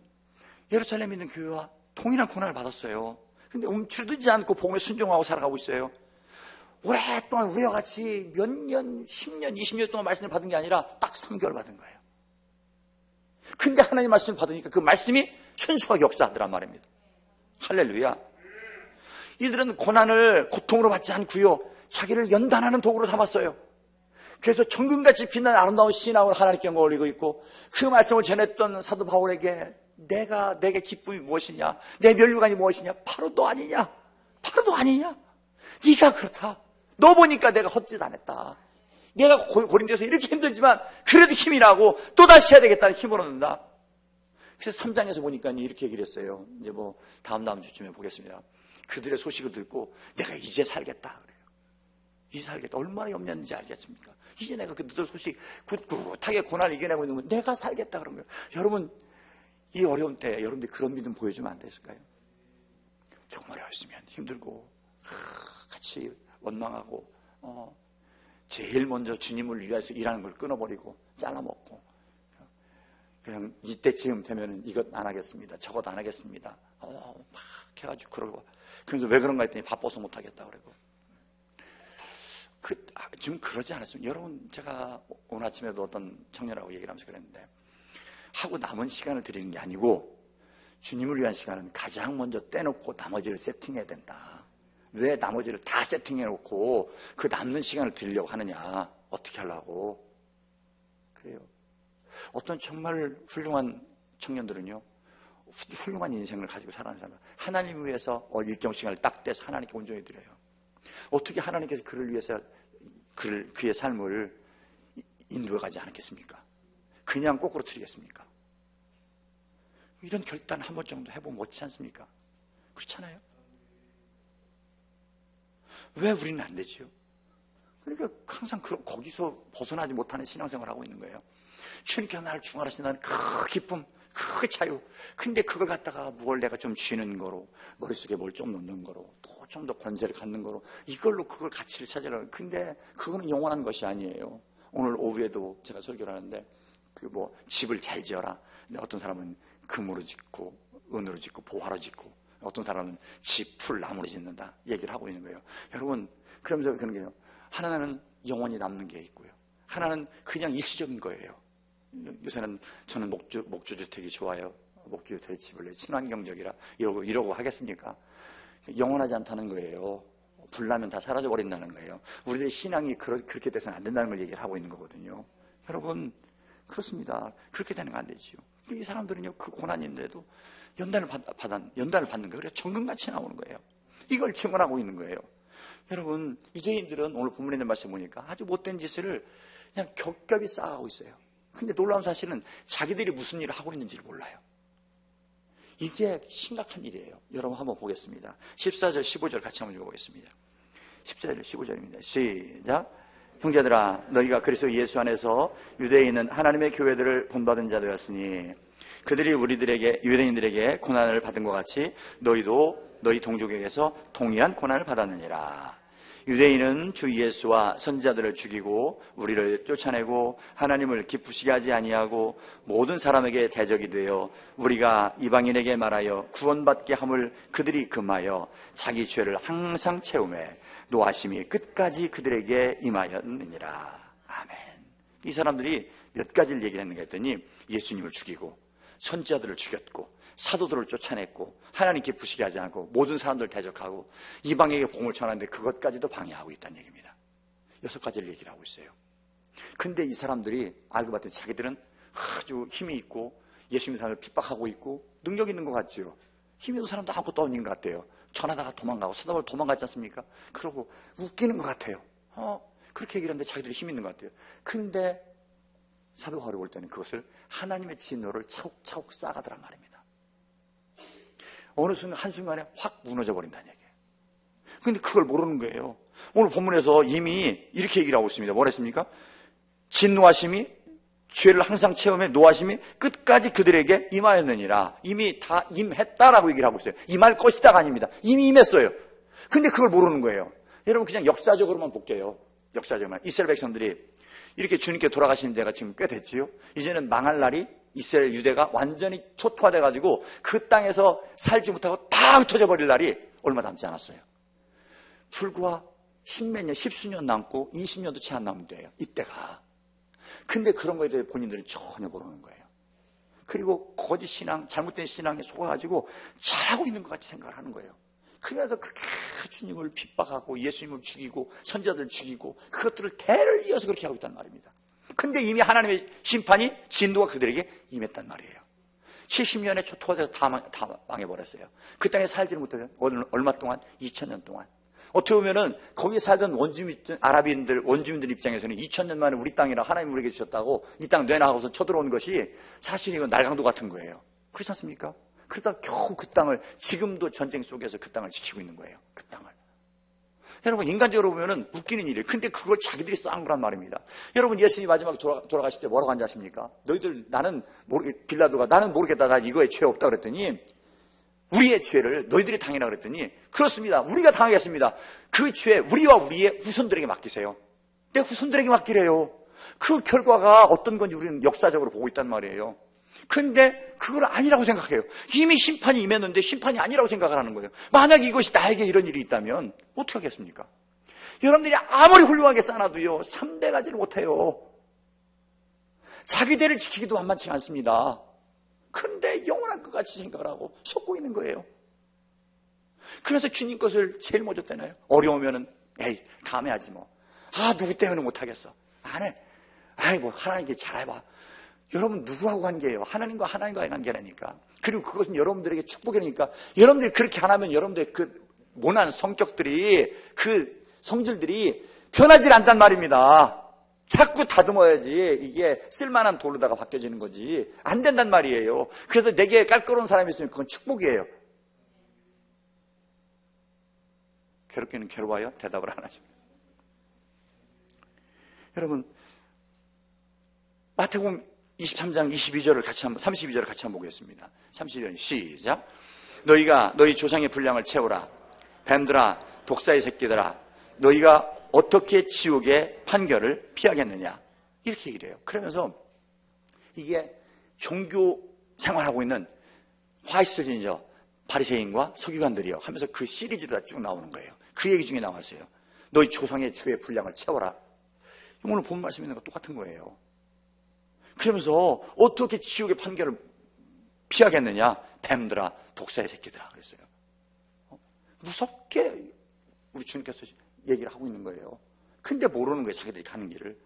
예루살렘에 있는 교회와 동일한 고난을 받았어요. 근데 움츠러들지 않고 복음에 순종하고 살아가고 있어요. 오랫동안 우리와 같이 몇 년, 10년, 20년 동안 말씀을 받은 게 아니라 딱 3개월 받은 거예요. 근데 하나님 말씀을 받으니까 그 말씀이 순수하게 역사하더란 말입니다. 할렐루야. 이들은 고난을 고통으로 받지 않고요 자기를 연단하는 도구로 삼았어요. 그래서 정금같이 빛나는 아름다운 신앙으로 하나님께 영광을 올리고 있고 그 말씀을 전했던 사도 바울에게 내게 기쁨이 무엇이냐 내 멸류관이 무엇이냐 바로 너 아니냐 바로 너 아니냐 네가 그렇다 너 보니까 내가 헛짓 안 했다 내가 고린도에서 이렇게 힘들지만 그래도 힘이 나고 또다시 해야 되겠다는 힘을 얻는다. 그래서 3장에서 보니까 이렇게 얘기를 했어요. 이제 다음 주쯤에 보겠습니다. 그들의 소식을 듣고 내가 이제 살겠다 그래요. 이제 살겠다. 얼마나 염려했는지 알겠습니까? 이제 내가 그들 소식 꿋꿋하게 고난을 이겨내고 있는 건 내가 살겠다 그런 거예요. 여러분 이 어려운 때 여러분들이 그런 믿음 보여주면 안 됐을까요? 정말 열심히 힘들고 같이 원망하고 제일 먼저 주님을 위해서 일하는 걸 끊어버리고 잘라먹고 그냥 이때쯤 되면 이것 안 하겠습니다. 저것 안 하겠습니다. 막 해가지고 그러고 그래서 왜 그런가 했더니 바빠서 못 하겠다 그러고 지금 그러지 않았습니다. 여러분 제가 오늘 아침에도 어떤 청년하고 얘기를 하면서 그랬는데 하고 남은 시간을 드리는 게 아니고 주님을 위한 시간은 가장 먼저 떼놓고 나머지를 세팅해야 된다. 왜 나머지를 다 세팅해놓고 그 남는 시간을 드리려고 하느냐 어떻게 하려고 그래요. 어떤 정말 훌륭한 청년들은요 훌륭한 인생을 가지고 살아가는 사람은 하나님을 위해서 일정 시간을 딱 떼서 하나님께 온전히 드려요. 어떻게 하나님께서 그를 위해서 그의 삶을 인도해가지 않겠습니까? 그냥 거꾸로 드리겠습니까? 이런 결단 한 번 정도 해보면 멋지지 않습니까? 그렇잖아요. 왜 우리는 안 되지요? 그러니까 항상 거기서 벗어나지 못하는 신앙생활을 하고 있는 거예요. 주님께서 나를 중화하신다는 그 기쁨, 그 자유. 근데 그걸 갖다가 뭘 내가 좀 쥐는 거로, 머릿속에 뭘 좀 넣는 거로, 또 좀 더 권세를 갖는 거로, 이걸로 그걸 가치를 찾으려고. 근데 그거는 영원한 것이 아니에요. 오늘 오후에도 제가 설교를 하는데, 집을 잘 지어라. 근데 어떤 사람은 금으로 짓고, 은으로 짓고, 보화로 짓고, 어떤 사람은 집, 풀, 나무로 짓는다. 얘기를 하고 있는 거예요. 여러분, 그러면서 그런 게요. 하나는 영원히 남는 게 있고요. 하나는 그냥 일시적인 거예요. 요새는 저는 목조주택이 좋아요. 목조주택에 집을 내요. 친환경적이라 이러고 하겠습니까? 영원하지 않다는 거예요. 불나면 다 사라져버린다는 거예요. 우리들의 신앙이 그렇게 돼서는 안 된다는 걸 얘기를 하고 있는 거거든요. 여러분, 그렇습니다. 그렇게 되는 거 안 되지요. 이 사람들은요, 그 고난인데도 연단을 받는 거예요. 그래서 정금같이 나오는 거예요. 이걸 증언하고 있는 거예요. 여러분, 유대인들은 오늘 본문에 있는 말씀 보니까 아주 못된 짓을 그냥 겹겹이 쌓아가고 있어요. 근데 놀라운 사실은 자기들이 무슨 일을 하고 있는지를 몰라요. 이게 심각한 일이에요. 여러분 한번 보겠습니다. 14절, 15절 같이 한번 읽어보겠습니다. 14절, 15절입니다. 시작. 형제들아, 너희가 그리스도 예수 안에서 유대에 있는 하나님의 교회들을 본받은 자되었으니 그들이 우리들에게, 유대인들에게 고난을 받은 것 같이 너희도 너희 동족에게서 동일한 고난을 받았느니라. 유대인은 주 예수와 선지자들을 죽이고 우리를 쫓아내고 하나님을 기쁘시게 하지 아니하고 모든 사람에게 대적이 되어 우리가 이방인에게 말하여 구원받게 함을 그들이 금하여 자기 죄를 항상 채우매 노하심이 끝까지 그들에게 임하였느니라. 아멘. 이 사람들이 몇 가지를 얘기를 했는가 했더니 예수님을 죽이고 선지자들을 죽였고 사도들을 쫓아냈고 하나님 기쁘시게 하지 않고 모든 사람들을 대적하고 이방에게 복음을 전하는데 그것까지도 방해하고 있다는 얘기입니다. 6가지를 얘기를 하고 있어요. 근데 이 사람들이 알고 봤더니 자기들은 아주 힘이 있고 예수님 사람을 핍박하고 있고 능력 있는 것 같죠. 힘이 있는 사람도 아무것도 없는 것 같아요. 전하다가 도망가고 사도바울 도망갔지 않습니까? 그러고 웃기는 것 같아요. 그렇게 얘기를 하는데 자기들이 힘이 있는 것 같아요. 근데 사도 바울이 볼 때는 그것을 하나님의 진노를 차곡차곡 쌓아가더란 말입니다. 어느 순간 한순간에 확 무너져 버린다는 얘기예요. 그런데 그걸 모르는 거예요. 오늘 본문에서 이미 이렇게 얘기를 하고 있습니다. 뭐라 했습니까? 진노하심이 죄를 항상 채우며 노하심이 끝까지 그들에게 임하였느니라. 이미 다 임했다라고 얘기를 하고 있어요. 임할 것이다가 아닙니다. 이미 임했어요. 근데 그걸 모르는 거예요. 여러분 그냥 역사적으로만 볼게요. 역사적으로만. 이스라엘 백성들이 이렇게 주님께 돌아가신 지가 지금 꽤 됐지요. 이제는 망할 날이 이스라엘 유대가 완전히 초토화돼가지고 그 땅에서 살지 못하고 다 흩어져 버릴 날이 얼마 남지 않았어요. 불과 십몇 년, 십수년 남고 20년도 채 안 남은 데예요. 이때가. 근데 그런 거에 대해 본인들은 전혀 모르는 거예요. 그리고 거짓 신앙, 잘못된 신앙에 속아가지고 잘하고 있는 것 같이 생각을 하는 거예요. 그래서 그렇게 주님을 핍박하고 예수님을 죽이고 선지자들 죽이고 그것들을 대를 이어서 그렇게 하고 있단 말입니다. 근데 이미 하나님의 심판이 진노가 그들에게 임했단 말이에요. 70년의 초토화돼서 다 망해버렸어요. 그 땅에 살지를 못해요. 얼마 동안? 2000년 동안. 어떻게 보면은 거기에 살던 원주민들 입장에서는 2000년 만에 우리 땅이라 하나님 우리에게 주셨다고 이 땅 내놔하고서 쳐들어온 것이 사실 이건 날강도 같은 거예요. 그렇지 않습니까? 그러다 겨우 그 땅을 지금도 전쟁 속에서 그 땅을 지키고 있는 거예요. 그 땅을. 여러분 인간적으로 보면은 웃기는 일이에요. 근데 그걸 자기들이 쌓은 거란 말입니다. 여러분 예수님이 마지막에 돌아가실 때 뭐라고 한지 아십니까? 너희들 빌라도가 나는 모르겠다. 나 이거에 죄 없다 그랬더니 우리의 죄를 너희들이 당해라 그랬더니 그렇습니다. 우리가 당하겠습니다. 그 죄 우리와 우리의 후손들에게 맡기세요. 내 후손들에게 맡기래요. 그 결과가 어떤 건지 우리는 역사적으로 보고 있단 말이에요. 근데 그걸 아니라고 생각해요. 이미 심판이 임했는데 심판이 아니라고 생각을 하는 거예요. 만약에 이것이 나에게 이런 일이 있다면 어떻게 하겠습니까? 여러분들이 아무리 훌륭하게 쌓아놔도요 3대 가지를 못해요. 자기 대를 지키기도 만만치 않습니다. 근데 영원한 것 같이 생각을 하고 속고 있는 거예요. 그래서 주님 것을 제일 먼저 떼나요? 어려우면은 에이 다음에 하지 뭐. 누구 때문에 못하겠어. 안 해. 뭐 하나님께 잘해봐. 여러분 누구하고 관계예요? 하나님과 하나님과의 관계라니까. 그리고 그것은 여러분들에게 축복이라니까. 여러분들이 그렇게 안 하면 여러분들의 그 모난 성격들이 그 성질들이 변하지 않단 말입니다. 자꾸 다듬어야지 이게 쓸만한 돌로다가 바뀌어지는 거지. 안 된단 말이에요. 그래서 내게 깔끔한 사람이 있으면 그건 축복이에요. 괴롭기는 괴로워요? 대답을 안 하십니다. 여러분 마태복음 23장 22절을 같이 한번 32절을 같이 한번 보겠습니다. 32절 시작. 너희가 너희 조상의 분량을 채우라. 뱀들아 독사의 새끼들아 너희가 어떻게 지옥의 판결을 피하겠느냐 이렇게 얘기를 해요. 그러면서 이게 종교 생활하고 있는 화이트진저 바리새인과 서기관들이요 하면서 그 시리즈로 다 쭉 나오는 거예요. 그 얘기 중에 나왔어요. 너희 조상의 죄의 분량을 채워라. 오늘 본 말씀 있는 거 똑같은 거예요. 그러면서 어떻게 지옥의 판결을 피하겠느냐? 뱀들아, 독사의 새끼들아 그랬어요. 무섭게 우리 주님께서 얘기를 하고 있는 거예요. 근데 모르는 거예요, 자기들이 가는 길을.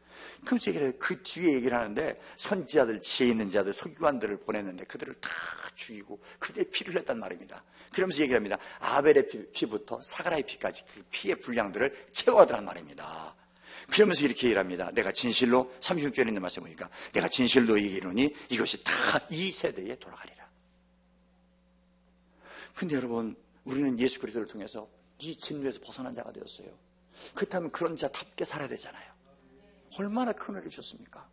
그러면서 얘기를 해요. 그 뒤에 얘기를 하는데 선지자들, 지혜 있는 자들, 서기관들을 보냈는데 그들을 다 죽이고 그들의 피를 흘렸단 말입니다. 그러면서 얘기를 합니다. 아벨의 피부터 사가라의 피까지 그 피의 분량들을 채워가더란 말입니다. 그러면서 이렇게 얘기를 합니다. 내가 진실로 36절에 있는 말씀 보니까 내가 진실로 얘기하노니 이것이 다 이 세대에 돌아가리라. 근데 여러분, 우리는 예수 그리스도를 통해서 이 진노에서 벗어난 자가 되었어요. 그렇다면 그런 자답게 살아야 되잖아요. 얼마나 큰 은혜를 주셨습니까?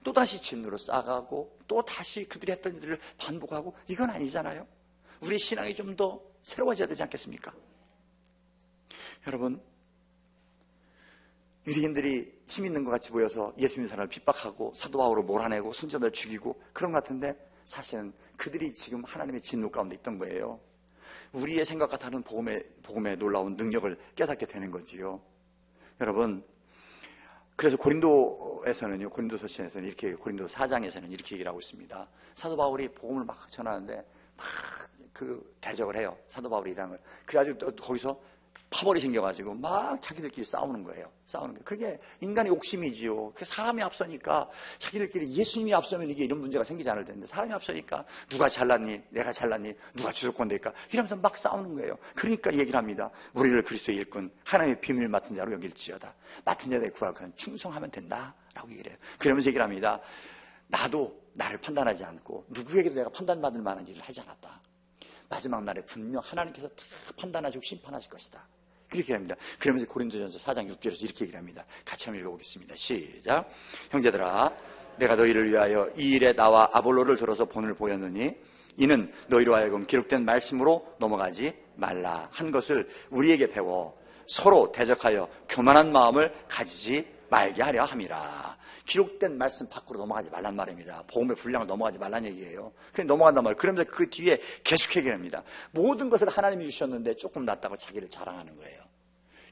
또다시 진노로 싸가고 또다시 그들이 했던 일들을 반복하고 이건 아니잖아요. 우리 신앙이 좀 더 새로워져야 되지 않겠습니까? 여러분, 유대인들이 힘 있는 것 같이 보여서 예수 믿는 사람을 핍박하고 사도 바울을 몰아내고 선지자들 죽이고 그런 것 같은데 사실은 그들이 지금 하나님의 진노 가운데 있던 거예요. 우리의 생각과 다른 복음의 놀라운 능력을 깨닫게 되는 거지요. 여러분, 그래서 고린도에서는요, 고린도서신에서는 이렇게, 고린도 4장에서는 이렇게 얘기를 하고 있습니다. 사도 바울이 복음을 막 전하는데 막 그 대적을 해요. 사도 바울이 일하는 걸. 그래가지고 또 거기서 파벌이 생겨가지고 막 자기들끼리 싸우는 거예요. 싸우는 게. 그게 인간의 욕심이지요. 그 사람이 앞서니까 자기들끼리 예수님이 앞서면 이게 이런 문제가 생기지 않을 텐데 사람이 앞서니까 누가 잘났니? 내가 잘났니? 누가 주도권 될까? 이러면서 막 싸우는 거예요. 그러니까 얘기를 합니다. 우리를 그리스도의 일꾼, 하나님의 비밀 맡은 자로 여길지어다. 맡은 자들의 구약은 충성하면 된다. 라고 얘기를 해요. 그러면서 얘기를 합니다. 나도 나를 판단하지 않고 누구에게도 내가 판단받을 만한 일을 하지 않았다. 마지막 날에 분명 하나님께서 다 판단하시고 심판하실 것이다. 그렇게 합니다. 그러면서 고린도전서 4장 6절에서 이렇게 얘기를 합니다. 같이 한번 읽어보겠습니다. 시작. 형제들아, 내가 너희를 위하여 이 일에 나와 아볼로를 들어서 본을 보였느니 이는 너희로 하여금 기록된 말씀으로 넘어가지 말라 한 것을 우리에게 배워 서로 대적하여 교만한 마음을 가지지 말게 하려 함이라. 기록된 말씀 밖으로 넘어가지 말란 말입니다. 복음의 분량을 넘어가지 말란 얘기예요. 그냥 넘어간단 말이에요. 그러면서 그 뒤에 계속 얘기합니다. 모든 것을 하나님이 주셨는데 조금 낫다고 자기를 자랑하는 거예요.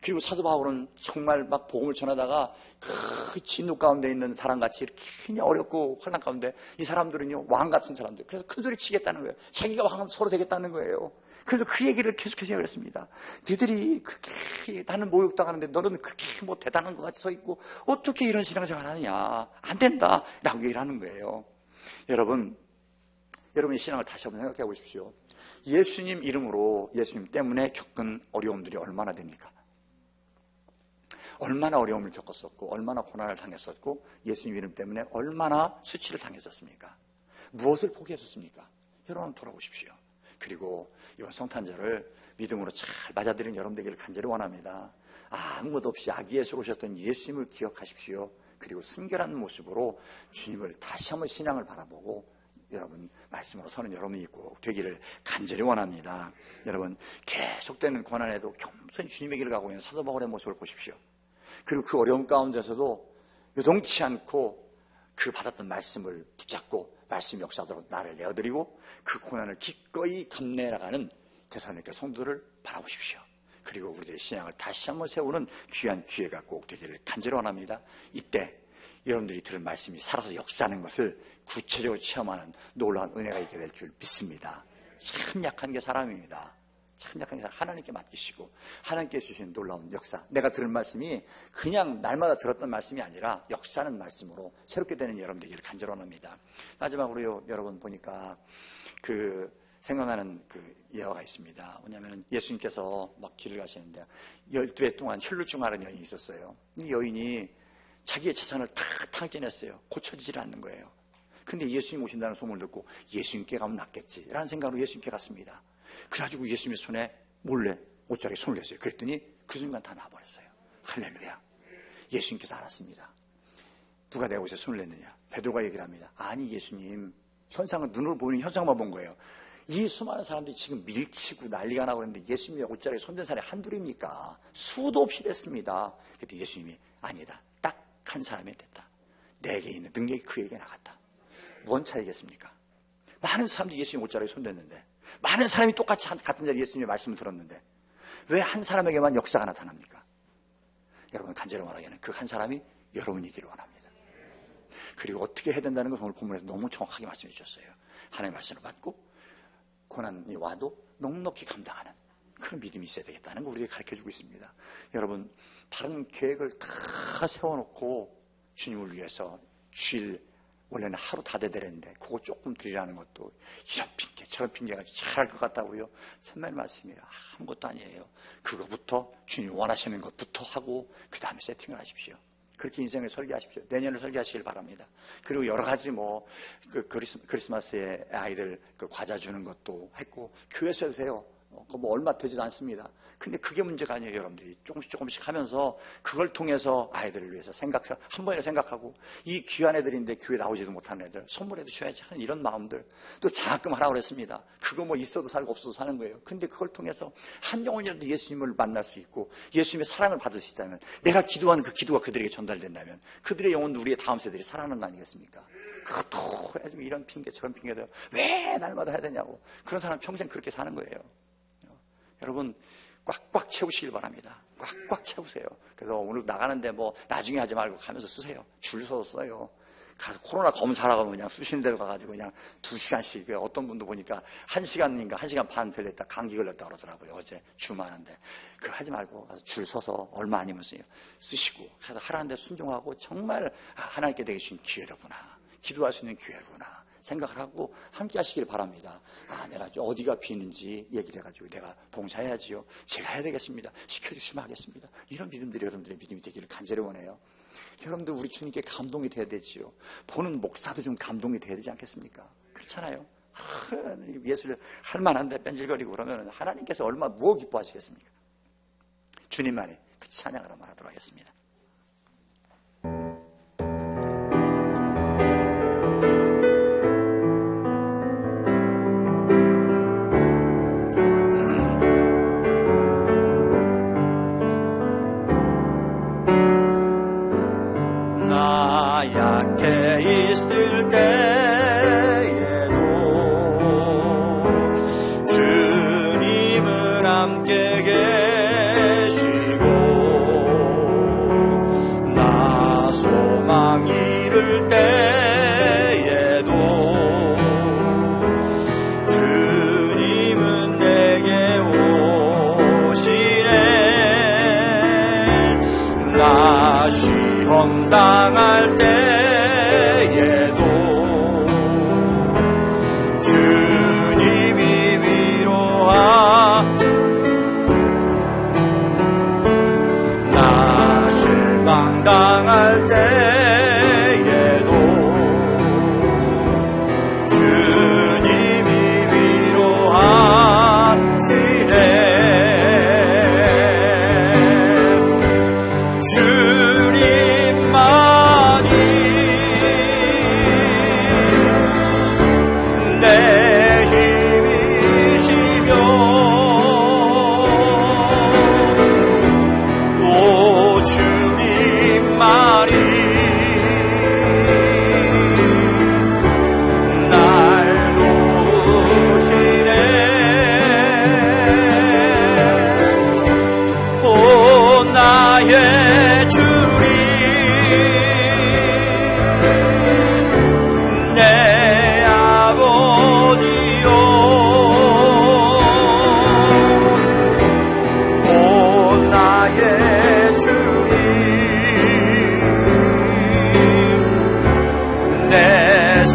그리고 사도 바울은 정말 막 복음을 전하다가 그 진노 가운데 있는 사람같이 이렇게 그냥 어렵고 환난 가운데 이 사람들은요, 왕 같은 사람들. 그래서 큰 소리 치겠다는 거예요. 자기가 왕하면 서로 되겠다는 거예요. 그래서 그 얘기를 계속해서 그랬습니다. 너희들이 그렇게 나는 모욕당하는데 너는 그렇게 뭐 대단한 것 같이 서 있고 어떻게 이런 신앙생활 하느냐. 안 된다. 라고 얘기를 하는 거예요. 여러분, 여러분의 신앙을 다시 한번 생각해 보십시오. 예수님 이름으로 예수님 때문에 겪은 어려움들이 얼마나 됩니까? 얼마나 어려움을 겪었었고 얼마나 고난을 당했었고 예수님 이름 때문에 얼마나 수치를 당했었습니까? 무엇을 포기했었습니까? 여러분 돌아보십시오. 그리고 이번 성탄절을 믿음으로 잘 맞아들인 여러분 되기를 간절히 원합니다. 아무것도 없이 아기 예수로 오셨던 예수님을 기억하십시오. 그리고 순결한 모습으로 주님을 다시 한번 신앙을 바라보고 여러분 말씀으로 서는 여러분이 꼭 되기를 간절히 원합니다. 여러분 계속되는 고난에도 겸손히 주님의 길을 가고 있는 사도 바울의 모습을 보십시오. 그리고 그 어려움 가운데서도 요동치 않고 그 받았던 말씀을 붙잡고 말씀 역사대로 나를 내어드리고 그 고난을 기꺼이 감내나가는 데살로니가 성도들을 바라보십시오. 그리고 우리들의 신앙을 다시 한번 세우는 귀한 기회가 꼭 되기를 간절히 원합니다. 이때 여러분들이 들은 말씀이 살아서 역사하는 것을 구체적으로 체험하는 놀라운 은혜가 있게 될 줄 믿습니다. 참 약한 게 사람입니다. 참 약한 게 하나님께 맡기시고 하나님께 주신 놀라운 역사, 내가 들은 말씀이 그냥 날마다 들었던 말씀이 아니라 역사하는 말씀으로 새롭게 되는 여러분 되기를 간절히 원합니다. 마지막으로요, 여러분 보니까 생각나는 예화가 있습니다. 뭐냐면 예수님께서 막 길을 가시는데 12해 동안 혈루증하는 여인이 있었어요. 이 여인이 자기의 재산을 다 탕진했어요. 고쳐지질 않는 거예요. 근데 예수님 오신다는 소문을 듣고 예수님께 가면 낫겠지라는 생각으로 예수님께 갔습니다. 그래가지고 예수님의 손에 몰래 옷자락에 손을 냈어요. 그랬더니 그 순간 다 나와버렸어요. 할렐루야. 예수님께서 알았습니다. 누가 내 옷에 손을 냈느냐? 베드로가 얘기를 합니다. 아니 예수님, 현상은 눈으로 보이는 현상만 본 거예요. 이 수많은 사람들이 지금 밀치고 난리가 나고 그러는데 예수님의 옷자락에 손댄 사람이 한둘입니까? 수도 없이 됐습니다. 그때 예수님이 아니다. 딱 한 사람이 됐다. 내게 있는 능력이 그에게 나갔다. 뭔 차이겠습니까? 많은 사람들이 예수님 옷자락에 손댔는데 많은 사람이 똑같이 같은 자리에 예수님의 말씀을 들었는데 왜 한 사람에게만 역사가 나타납니까? 여러분 간절히 원하기에는 그 한 사람이 여러분이기를 원합니다. 그리고 어떻게 해야 된다는 것을 오늘 본문에서 너무 정확하게 말씀해 주셨어요. 하나님의 말씀을 받고 고난이 와도 넉넉히 감당하는 그런 믿음이 있어야 되겠다는 거 우리에게 가르쳐주고 있습니다. 여러분, 다른 계획을 다 세워놓고 주님을 위해서 주일 원래는 하루 다 되되는데 그거 조금 드리라는 것도 이런 핑계 저런 핑계 가지고 잘할 것 같다고요? 천만 말씀이에요. 아무것도 아니에요. 그거부터 주님 원하시는 것부터 하고 그 다음에 세팅을 하십시오. 그렇게 인생을 설계하십시오. 내년을 설계하시길 바랍니다. 그리고 여러 가지 크리스마스에 아이들 과자 주는 것도 했고 교회에서 하세요. 얼마 되지도 않습니다. 근데 그게 문제가 아니에요. 여러분들이 조금씩 하면서 그걸 통해서 아이들을 위해서 한 번에 생각하고 이 귀한 애들인데 교회 나오지도 못하는 애들 선물해도 줘야지 하는 이런 마음들. 또 장학금 하라고 그랬습니다. 그거 있어도 살고 없어도 사는 거예요. 근데 그걸 통해서 한 영혼이라도 예수님을 만날 수 있고 예수님의 사랑을 받을 수 있다면, 내가 기도하는 그 기도가 그들에게 전달된다면 그들의 영혼도 우리의 다음 세대들이 살아나는 거 아니겠습니까? 그것도 해가지고 이런 핑계 저런 핑계들 왜 날마다 해야 되냐고. 그런 사람 평생 그렇게 사는 거예요. 여러분, 꽉꽉 채우시길 바랍니다. 꽉꽉 채우세요. 그래서 오늘 나가는데 나중에 하지 말고 가면서 쓰세요. 줄 서서 써요. 코로나 검사라고 그냥 수시는 데로 가가지고 그냥 2시간씩, 어떤 분도 보니까 1시간인가 1시간 반 들렸다 감기 걸렸다 그러더라고요. 어제 주말인데. 그거 하지 말고 가서 줄 서서 얼마 아니면 쓰시고 그래서 하라는데 순종하고 정말 하나님께 되게 주신 기회로구나. 기도할 수 있는 기회로구나. 생각을 하고 함께 하시길 바랍니다. 내가 어디가 비는지 얘기를 해가지고 내가 봉사해야지요. 제가 해야 되겠습니다. 시켜주시면 하겠습니다. 이런 믿음들이 여러분들의 믿음이 되기를 간절히 원해요. 여러분들 우리 주님께 감동이 돼야 되지요. 보는 목사도 좀 감동이 돼야 되지 않겠습니까? 그렇잖아요. 예수를 할 만한데 뺀질거리고 그러면 하나님께서 무엇 기뻐하시겠습니까? 주님만이 그 찬양을 한번 하도록 하겠습니다. 약해 있을 때에도 주님은 함께 계시고 나 소망 잃을 때에도 주님은 내게 오시네. 나 시험 당할 때에도 주님이 위로하. 나 실망 당할 때에도 주님이 위로하시네.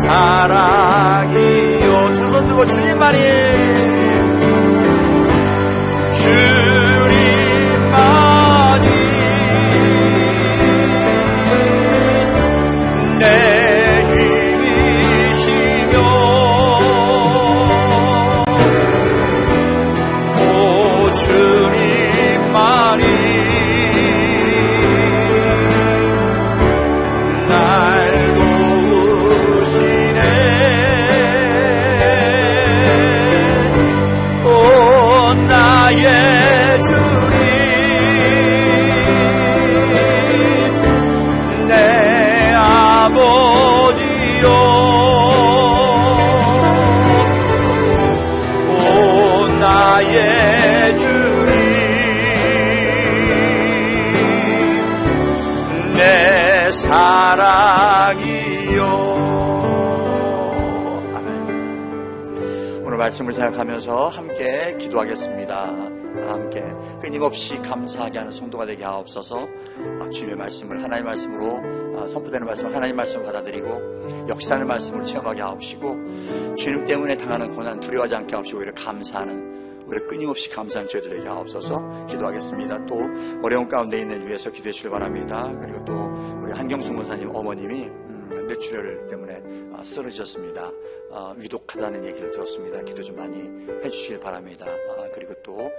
사랑이요. 두 손 들고 주님만이, 주님만이 내 힘이시며 오 주님만이 나의 주님 내 아버지요. 오 나의 주님 내 사랑이요. 아멘. 오늘 말씀을 생각하면서 함께 기도하겠습니다. 함께 끊임없이 감사하게 하는 성도가 되게 하옵소서. 주님의 말씀을 하나님의 말씀으로 선포되는 말씀을 하나님의 말씀으로 받아들이고 역사하는 말씀으로 체험하게 하옵시고 주님 때문에 당하는 고난 두려워하지 않게 하옵시고 오히려 감사하는 우리 끊임없이 감사하는 저희들 되게 하옵소서. 기도하겠습니다. 또 어려운 가운데 있는 위해서 기도해 주시기 바랍니다. 그리고 또 우리 한경수 목사님 어머님이 뇌출혈 때문에 쓰러지셨습니다. 위독하다는 얘기를 들었습니다. 기도 좀 많이 해주시길 바랍니다. 그리고 또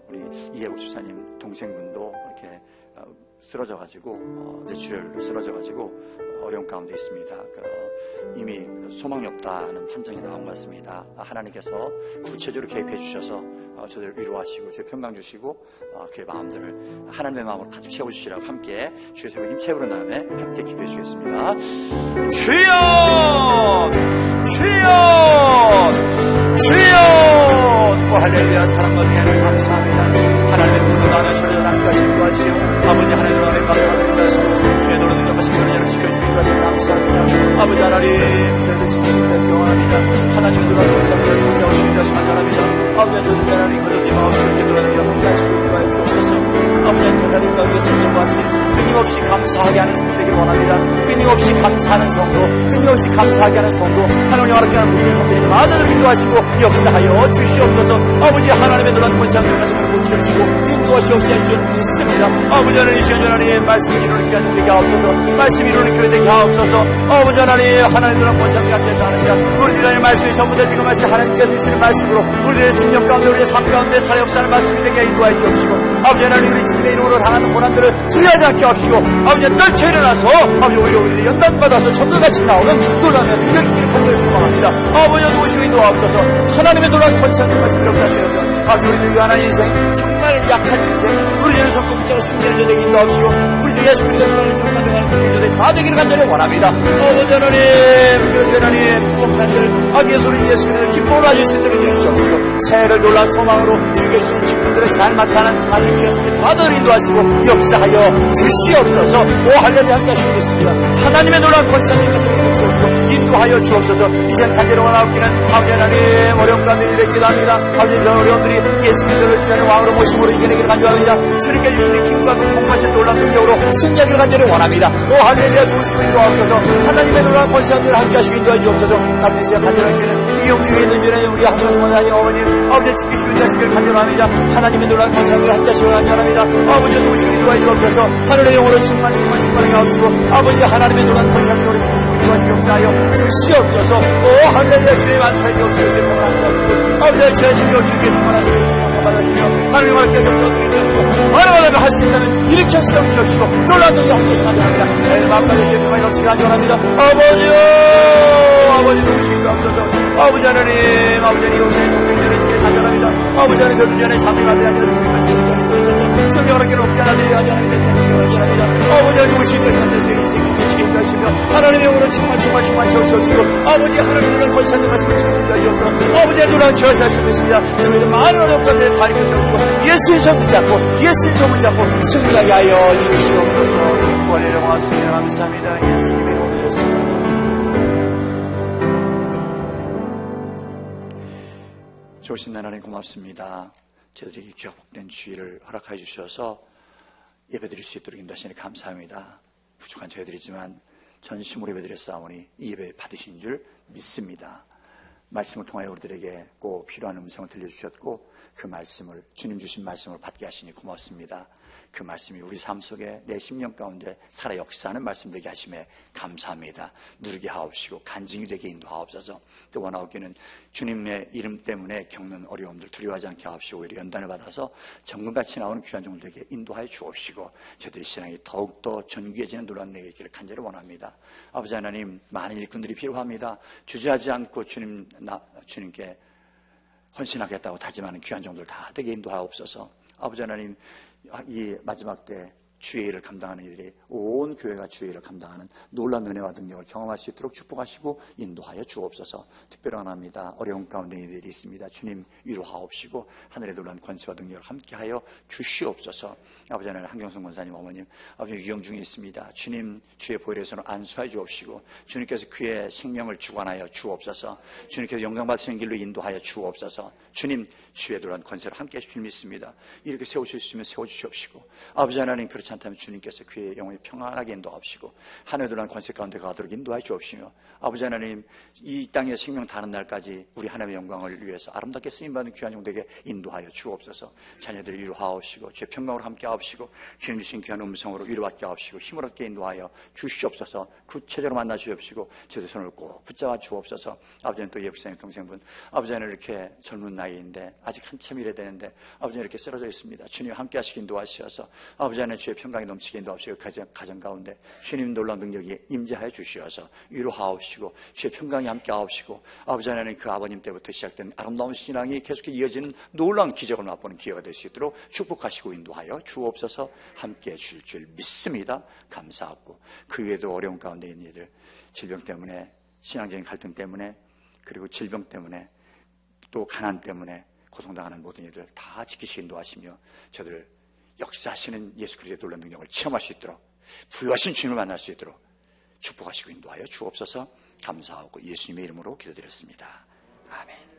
우리 이혜복 집사님 동생분도 이렇게 쓰러져가지고 뇌출혈 쓰러져가지고 어려운 가운데 있습니다. 이미 소망이 없다는 판정이 나온 것 같습니다. 하나님께서 구체적으로 개입해 주셔서 저들 위로하시고 제 평강 주시고 그의 마음들을 하나님의 마음으로 가득 채워주시라고 함께 주의 세번 힘채 부른 다음에 함께 기도해 주겠습니다. 주여 주여 주여. 할렐루야. 사랑과 미안을 감사합니다. 하나님의 눈을 감아 저를 함께 하시고 하시오. 아버지 하나님의 마음에 감사드린다 하시고 주의 노릇 능력하신 그녀를 지켜주시고 하시고 감사합니다. 아버지 하나님 저희를 지키시고 하시고 원합니다. 하나님의 눈을 감사합니다. 함께 하시고 하시고 감사합니다. 아버지 저희들 하나님 거듭님 아버지 이렇게 노릇을 함께 하시고 인도하여 주옵소서. 아버지 하나님 가운데 성령과 같이 끊임없이 감사하게 하는 성도 되기를 원합니다. 끊임없이 감사하는 성도, 끊임없이 감사하게 하는 성도, 하나님 아버지 하는 모든 성도들이 다들 인도하시고 역사하여 주시옵소서. 아버지 하나님의 놀라운 권세함을 가슴을 못 켜주시고 인도하시옵소서 줄 믿습니다. 아버지 하나님 이 시간 하나님의 말씀이 이루는 교회 되게 하옵소서. 말씀이 이루는 교회 되게 하옵소서. 아버지 하나님 하나님 놀라운 권세함을 갖게 하느니라. 우리들의 말씀이 전부 다 지금 말씀 하나님께서 주시는 말씀으로 우리들의 생명 가운데 우리의 삶 가운데 살아 역사하는 말씀이 되게 인도하여 주옵시고 아버지 하나님 우리 주님의 이름으로 당하는 고난들을 두려워하지 않게 하옵시고 아버지 떨쳐 일어나서 아버지 오히려 우리를 연단받아서 전도같이 나오는 놀라운 능력이 있기를 간절히 소망합니다. 아버지 도우시고 인도하옵소서. 하나님의 놀라운 권세함을 말씀을 역사하시옵소서. 아버지 우리들 위한 인생 정말 약한 인생 우리들의 성공자가 승리하는 자에게 인도하옵시고 우리 주 예수 그리스도의 놀라운 정탐정하는 국민들의 다 되기를 간절히 원합니다. 아버지 하나님 그렇게 하나님 무엇한들 아기의 소리 예수 그리스도의 기쁨을 가질 수 있도록 해주시옵시고 새해를 놀라운 소망으로 주게 주신 직분들을 잘 맡아는 하나님의 손에 다들 인도하시고 역사하여 주시옵소서. 오 할렐루야 함께 하시겠습니다. 하나님의 놀라운 권세함을 가슴에 주옵시고 인도하여 주옵소서. 이젠 간절히 원하옵기는 아버지 하나님 어려운 가운데 이르기도 합니다. 아버지 이런 어려움들이 예수 그리스도를 주의 왕으로 모심으로 이겨내기를 간절합니다. 주님께 주시는 힘과 그 공부하신 놀라운 능력으로 승리하기를 간절히 원합니다. 오 할렐루야 도우시고 인도하옵소서. 하나님의 놀라운 권세함을 함께 하시고 인도해 주옵소서. 아버지 이제 간절하기는 이용중에 있는 주님 우리 한성원 하나님 어머님 아버지 지키시고 인도하시기를 간절합니다. 하나님의 놀라운 권세함을 함께 하시고 간절합니다. 아버지 도우시고 인도해 주옵소서. 하늘의 영으로 충만하게 하옵시고 아버지 하나님의 놀라운 권세함을 우리 지키시고 인도하시기 역사하여 주시옵소서. 오 할렐루야 주님 만사에 주옵소서. 제 몸을 함께 하옵시고 아버지 제 생명을 주님께 충만하시고 받아주시며 하나님 하나님께 협조드리게 하시고 하나님 할수 있다면 일으켜 세우시옵시고 놀라운 능력 함께 하시기 간절합니다. 저희는 마음까지 주님과 이렇게 간절합니다. 아버지요 아버지 도우시고 인도하옵소서. 아버지 하나님 아버지 하나님 용서의 동맹들에게 간절합니다. 아버지 하나님 저를 전에 삶을 받지 않으셨습니까? 주님께 인도하셔서 성경하게 높게 하나님이 간절합니다. 간절합니다. 아버지 하나님 도우시고 인도하셔서 제 인생을 지키게 인도하시며 하나님의 영으로 충만 채워주시고 아버지 하나님의 놀라운 권세하는 말씀을 지키신다 이옵소서. 아버지의 놀라운 기회사실 것입니다. 주의 많은 어려운 가운데 가리켜 세우시고 예수의 손 붙잡고 예수의 손 붙잡고 승리하게 하여 주시옵소서. 원래 영화습니다. 감사합니다. 예수님의 이름으로 드렸습니다. 좋으신 하나님 고맙습니다. 저희들에게 귀하고 복된 주의를 허락하여 주셔서 예배드릴 수 있도록 인도하시니 감사합니다. 부족한 저희들이지만 전심으로 예배드렸사오니 이 예배 받으신 줄 믿습니다. 말씀을 통하여 우리들에게 꼭 필요한 음성을 들려주셨고 그 말씀을 주님 주신 말씀을 받게 하시니 고맙습니다. 그 말씀이 우리 삶 속에 내 심령 가운데 살아 역사하는 말씀 되게 하심에 감사합니다. 누르게 하옵시고 간증이 되게 인도하옵소서. 또 원하옵기는 주님의 이름 때문에 겪는 어려움들 두려워하지 않게 하옵시고 오히려 연단을 받아서 정금같이 나오는 귀한 종들에게 인도하여 주옵시고 저들의 신앙이 더욱더 전귀해지는 놀라운 내게 있기를 간절히 원합니다. 아버지 하나님 많은 일꾼들이 필요합니다. 주저하지 않고 주님께 헌신하겠다고 다짐하는 귀한 종들 다 되게 인도하옵소서. 아버지 하나님 이 마지막 때 주의 일을 감당하는 이들이 온 교회가 주의 일을 감당하는 놀라운 은혜와 능력을 경험할 수 있도록 축복하시고 인도하여 주옵소서. 특별히 원합니다. 어려운 가운데 이들이 있습니다. 주님 위로하옵시고 하늘의 놀라운 권세와 능력을 함께하여 주시옵소서. 아버지 하나님, 한경성 권사님 어머님 아버지 유경 중에 있습니다. 주님 주의 보혈에서는 안수하여 주옵시고 주님께서 그의 생명을 주관하여 주옵소서. 주님께서 영광 받으시는 길로 인도하여 주옵소서. 주님 주의 놀라운 권세를 함께 하실 줄 믿습니다. 이렇게 세우실 수 있으면 세워주시옵시고 아버지 하나님, 그렇지 않다면 주님께서 그의 영혼이 평안하게 인도하옵시고 하늘의 놀라운 권세 가운데 가도록 인도하여 주옵시며 아버지 하나님, 이 땅에 생명 다는 날까지 우리 하나님의 영광을 위해서 아름답게 쓰임받는 귀한 영혼에게 인도하여 주옵소서. 자녀들을 위로하옵시고 주의 평강으로 함께 하옵시고 주님 주신 귀한 음성으로 위로받게 하옵시고 힘을 얻게 인도하여 주시옵소서. 구체적으로 만나 주옵시고 제 손을 꼭 붙잡아 주옵소서. 아버지는 또 예부사님 동생분 아버지 하나님, 이렇게 젊은 나이인데 아직 한참 일해야 되는데 아버지 이렇게 쓰러져 있습니다. 주님 함께 하시기 인도하셔서 아버지 하나님 주의 평강이 넘치게 인도하시고 가정 가운데 주님 놀라운 능력이 임재하여 주시어서 위로하옵시고 주의 평강이 함께 하옵시고 아버지 하나님, 그 아버님 때부터 시작된 아름다운 신앙이 계속해서 이어지는 놀라운 기적을 맛보는 기회가 될 수 있도록 축복하시고 인도하여 주옵소서. 함께해 주실 줄 믿습니다. 감사하고 그 외에도 어려운 가운데 있는 이들, 질병 때문에, 신앙적인 갈등 때문에, 그리고 질병 때문에, 또 가난 때문에 고통당하는 모든 이들 다 지키시기 인도하시며 저들 역사하시는 예수 그리스도의 놀라운 능력을 체험할 수 있도록, 부유하신 주님을 만날 수 있도록 축복하시고 인도하여 주옵소서. 감사하고 예수님의 이름으로 기도드렸습니다. 아멘.